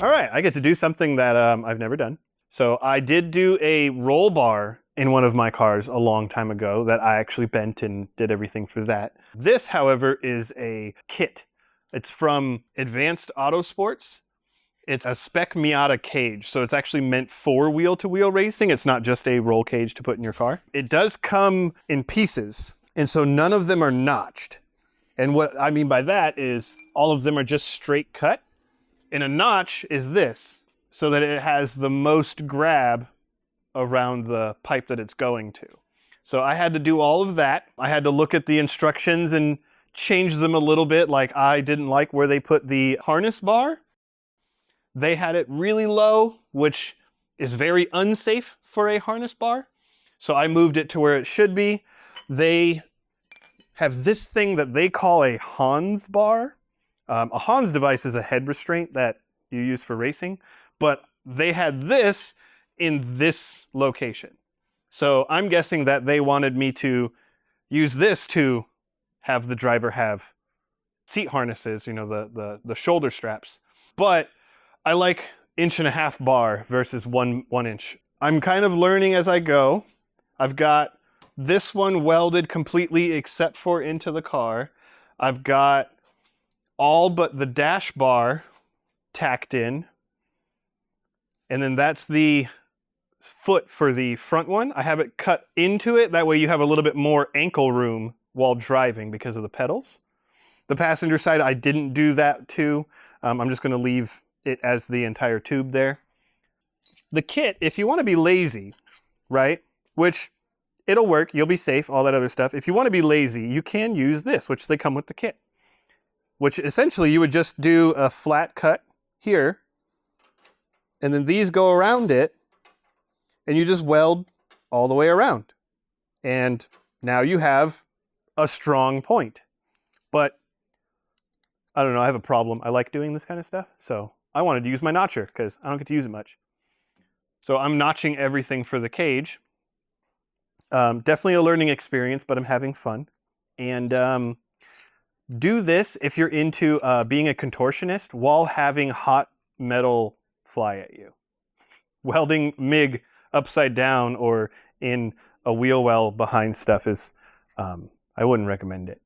All right, I get to do something that I've never done. So I did do a roll bar in one of my cars a long time ago that I actually bent and did everything for that. This, however, is a kit. It's from Advanced Autosports. It's a Spec Miata cage, so it's actually meant for wheel-to-wheel racing. It's not just a roll cage to put in your car. It does come in pieces, and so none of them are notched. And what I mean by that is all of them are just straight cut. And a notch is this, so that it has the most grab around the pipe that it's going to. So I had to do all of that. I had to look at the instructions and change them a little bit. Like, I didn't like where they put the harness bar. They had it really low, which is very unsafe for a harness bar. So I moved it to where it should be. They have this thing that they call a Hans bar. A Hans device is a head restraint that you use for racing, but they had this in this location. So I'm guessing that they wanted me to use this to have the driver have seat harnesses, you know, the shoulder straps. But I like 1.5 inch bar versus 1 inch. I'm kind of learning as I go. I've got this one welded completely except for into the car. I've got all but the dash bar tacked in. And then that's the foot for the front one. I have it cut into it. That way you have a little bit more ankle room while driving because of the pedals. The passenger side, I didn't do that too. I'm just going to leave it as the entire tube there. The kit, if you want to be lazy, right, which it'll work, you'll be safe, all that other stuff. If you want to be lazy, you can use this, which they come with the kit, which essentially you would just do a flat cut here, and then these go around it, and you just weld all the way around. And now you have a strong point. But I don't know, I have a problem. I like doing this kind of stuff, so I wanted to use my notcher because I don't get to use it much. So I'm notching everything for the cage. Definitely a learning experience, but I'm having fun. And do this if you're into being a contortionist while having hot metal fly at you. Welding MIG upside down or in a wheel well behind stuff is, I wouldn't recommend it.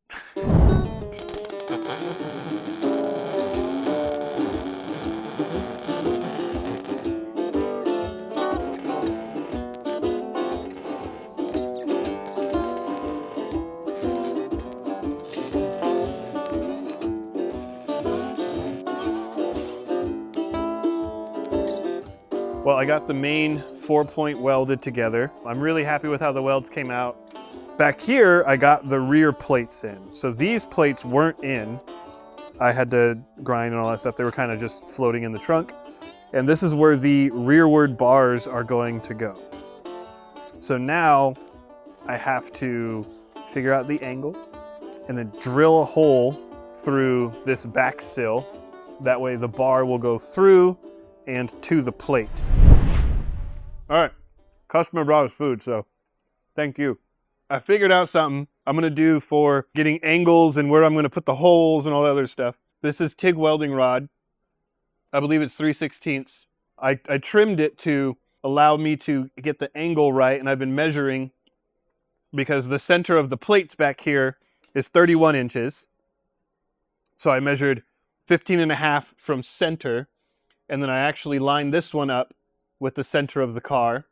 Well, I got the main 4-point welded together. I'm really happy with how the welds came out. Back here, I got the rear plates in. So these plates weren't in. I had to grind and all that stuff. They were kind of just floating in the trunk. And this is where the rearward bars are going to go. So now I have to figure out the angle and then drill a hole through this back sill. That way the bar will go through and to the plate. All right, customer brought us food, so thank you. I figured out something I'm gonna do for getting angles and where I'm gonna put the holes and all that other stuff. This is TIG welding rod. I believe it's 3/16. I trimmed it to allow me to get the angle right, and I've been measuring because the center of the plates back here is 31 inches. So I measured 15.5 from center, and then I actually lined this one up with the center of the car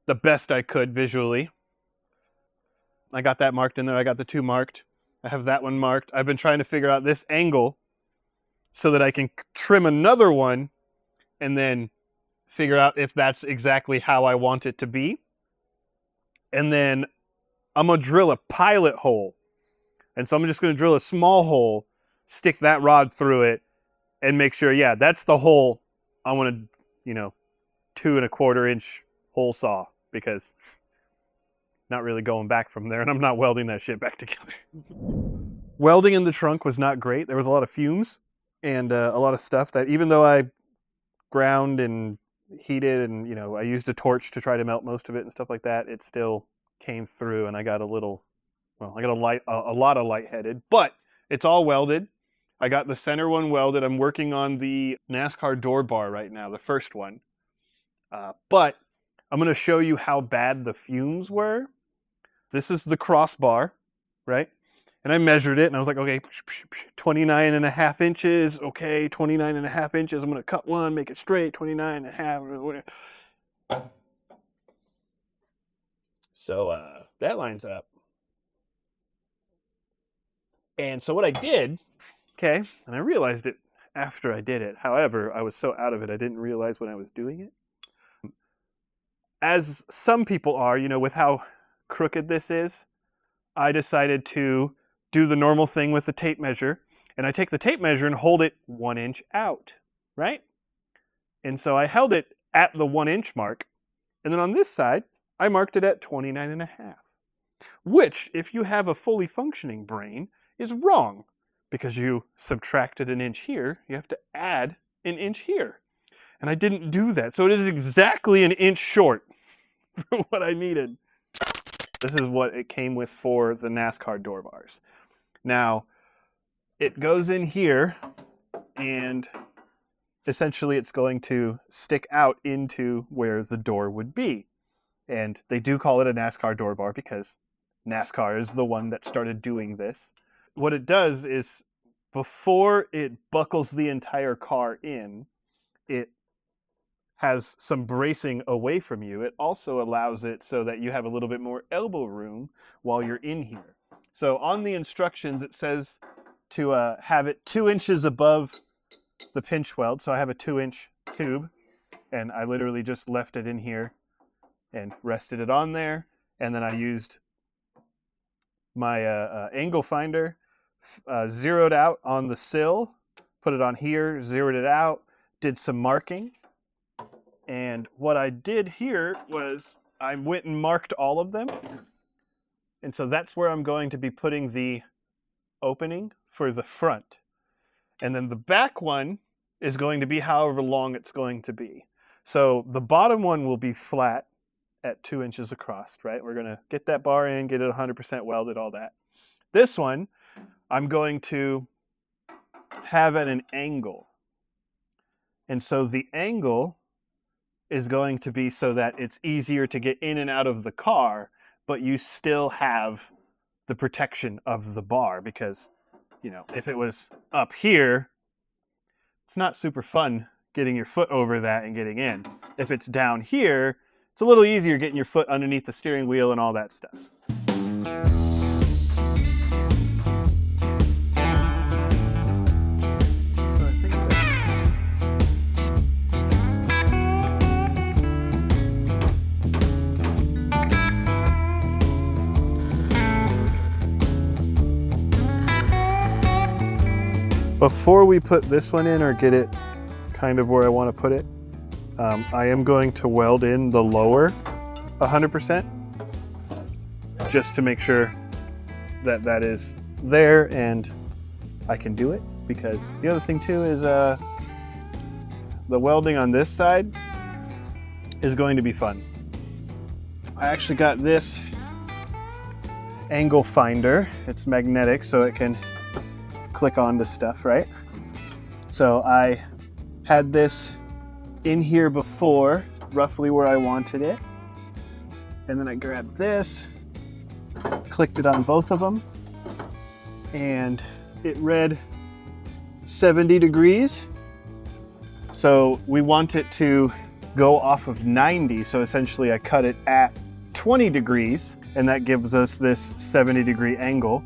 the best I could visually. I got that marked in there. I got the 2 marked. I have that one marked. I've been trying to figure out this angle so that I can trim another one and then figure out if that's exactly how I want it to be. And then I'm going to drill a pilot hole. And so I'm just going to drill a small hole, stick that rod through it, and make sure, yeah, that's the hole I want to, you know, 2.25 inch hole saw, because not really going back from there, and I'm not welding that shit back together. Welding in the trunk was not great. There was a lot of fumes and a lot of stuff that, even though I ground and heated and, you know, I used a torch to try to melt most of it and stuff like that, it still came through, and I got a little, well, I got a lot of lightheaded, but it's all welded. I got the center one welded. I'm working on the NASCAR door bar right now, the first one. But I'm going to show you how bad the fumes were. This is the crossbar, right? And I measured it, and I was like, okay, 29.5 inches. Okay, 29.5 inches. I'm going to cut one, make it straight, 29.5. So that lines up. And so what I did, okay, and I realized it after I did it. However, I was so out of it, I didn't realize when I was doing it. As some people are, you know, with how crooked this is, I decided to do the normal thing with the tape measure. And I take the tape measure and hold it 1 inch out, right? And so I held it at the 1 inch mark. And then on this side, I marked it at 29.5. Which, if you have a fully functioning brain, is wrong. Because you subtracted an inch here, you have to add an inch here. And I didn't do that. So it is exactly an inch short for what I needed. This is what it came with for the NASCAR door bars. Now, it goes in here, and essentially it's going to stick out into where the door would be. And they do call it a NASCAR door bar because NASCAR is the one that started doing this. What it does is, before it buckles the entire car in, it has some bracing away from you. It also allows it so that you have a little bit more elbow room while you're in here. So on the instructions, it says to have it 2 inches above the pinch weld. So I have a 2-inch tube, and I literally just left it in here and rested it on there. And then I used my angle finder, zeroed out on the sill, put it on here, zeroed it out, did some marking. And what I did here was I went and marked all of them. And so that's where I'm going to be putting the opening for the front. And then the back one is going to be however long it's going to be. So the bottom one will be flat at 2 inches across, right? We're going to get that bar in, get it 100% welded, all that. This one, I'm going to have at an angle. And so the angle is going to be so that it's easier to get in and out of the car, but you still have the protection of the bar, because, you know, if it was up here, it's not super fun getting your foot over that and getting in. If it's down here, it's a little easier getting your foot underneath the steering wheel and all that stuff. Before we put this one in or get it kind of where I want to put it, I am going to weld in the lower 100% just to make sure that that is there and I can do it. Because the other thing too is the welding on this side is going to be fun. I actually got this angle finder. It's magnetic, so it can click onto stuff, right? So I had this in here before, roughly where I wanted it. And then I grabbed this, clicked it on both of them, and it read 70 degrees. So we want it to go off of 90. So essentially I cut it at 20 degrees, and that gives us this 70-degree angle.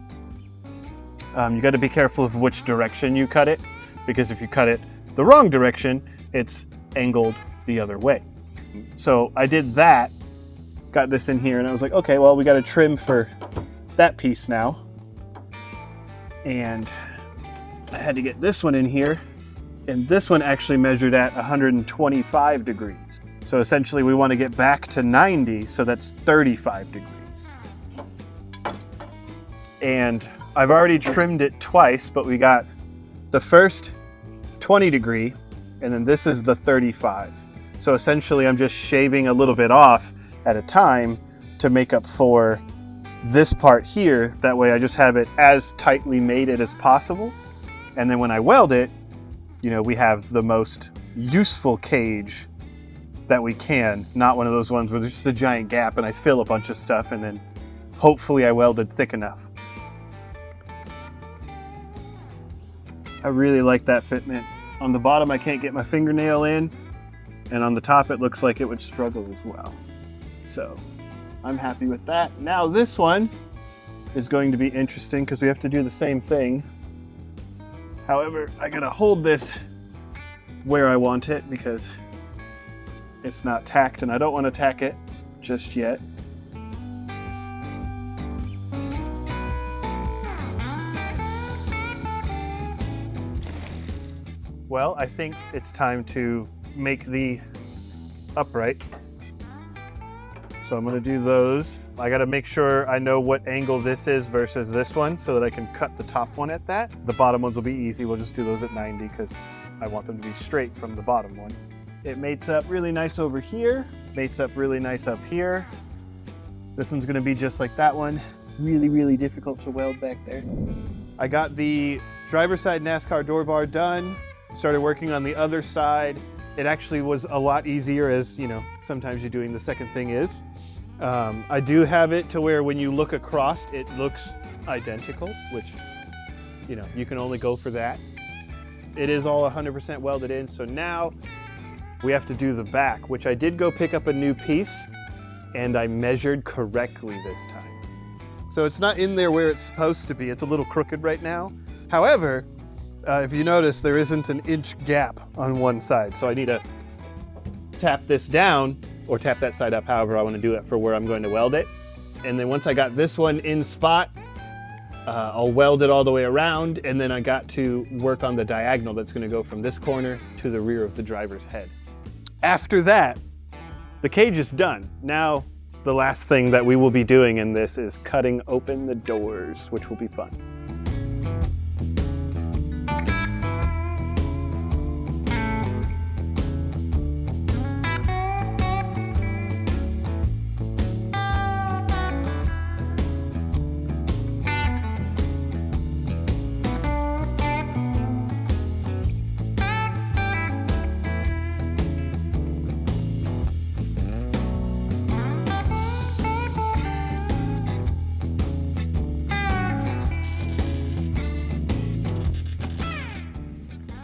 You got to be careful of which direction you cut it, because if you cut it the wrong direction, it's angled the other way. So I did that, got this in here, and I was like, okay, well, we got to trim for that piece now. And I had to get this one in here, and this one actually measured at 125 degrees. So essentially we want to get back to 90, so that's 35 degrees. And I've already trimmed it twice, but we got the first 20 degree, and then this is the 35. So essentially I'm just shaving a little bit off at a time to make up for this part here. That way I just have it as tightly mated as possible. And then when I weld it, you know, we have the most useful cage that we can, not one of those ones where there's just a giant gap and I fill a bunch of stuff and then hopefully I welded thick enough. I really like that fitment. On the bottom I can't get my fingernail in, and on the top it looks like it would struggle as well. So I'm happy with that. Now this one is going to be interesting because we have to do the same thing. However, I gotta hold this where I want it because it's not tacked and I don't want to tack it just yet. Well, I think it's time to make the uprights. So I'm going to do those. I got to make sure I know what angle this is versus this one so that I can cut the top one at that. The bottom ones will be easy. We'll just do those at 90 because I want them to be straight from the bottom one. It mates up really nice over here. Mates up really nice up here. This one's going to be just like that one. Really, really difficult to weld back there. I got the driver's side NASCAR door bar done. Started working on the other side. It actually was a lot easier, as you know, sometimes you're doing the second thing is. I do have it to where when you look across, it looks identical, which, you know, you can only go for that. It is all 100% welded in, so now we have to do the back, which I did go pick up a new piece, and I measured correctly this time. So it's not in there where it's supposed to be. It's a little crooked right now. However, if you notice, there isn't an inch gap on one side, so I need to tap this down or tap that side up, however I want to do it for where I'm going to weld it. And then once I got this one in spot, I'll weld it all the way around, and then I got to work on the diagonal that's going to go from this corner to the rear of the driver's head. After that, the cage is done. Now, the last thing that we will be doing in this is cutting open the doors, which will be fun.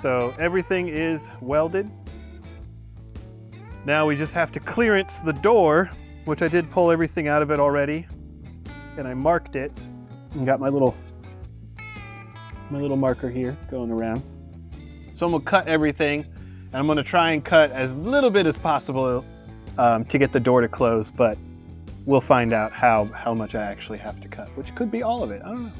So everything is welded. Now we just have to clearance the door, which I did pull everything out of it already, and I marked it and got my little marker here going around. So I'm gonna cut everything, and I'm gonna try and cut as little bit as possible to get the door to close, but we'll find out how much I actually have to cut, which could be all of it, I don't know.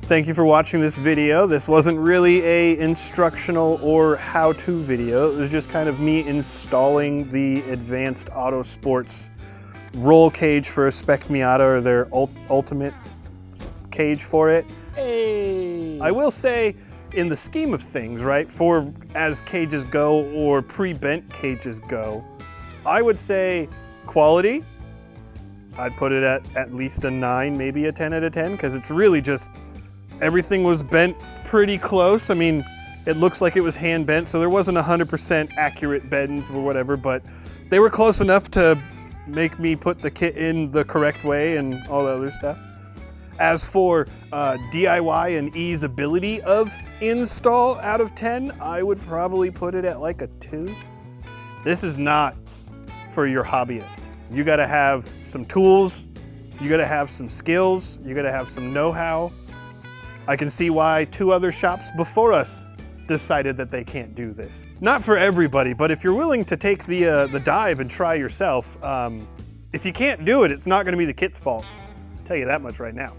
Thank you for watching this video. This wasn't really a instructional or how-to video. It was just kind of me installing the Advanced Autosports roll cage for a Spec Miata, or their ultimate cage for it. Hey. I will say, in the scheme of things, right, for as cages go or pre-bent cages go, I would say quality, I'd put it at least a 9, maybe a 10 out of 10, because it's really just, everything was bent pretty close. I mean, it looks like it was hand bent, so there wasn't 100% accurate bends or whatever, but they were close enough to make me put the kit in the correct way and all the other stuff. As for DIY and easeability of install out of 10, I would probably put it at like a 2. This is not for your hobbyist. You gotta have some tools, you gotta have some skills, you gotta have some know-how. I can see why 2 other shops before us decided that they can't do this. Not for everybody, but if you're willing to take the dive and try yourself, if you can't do it, it's not gonna be the kit's fault. I'll tell you that much right now.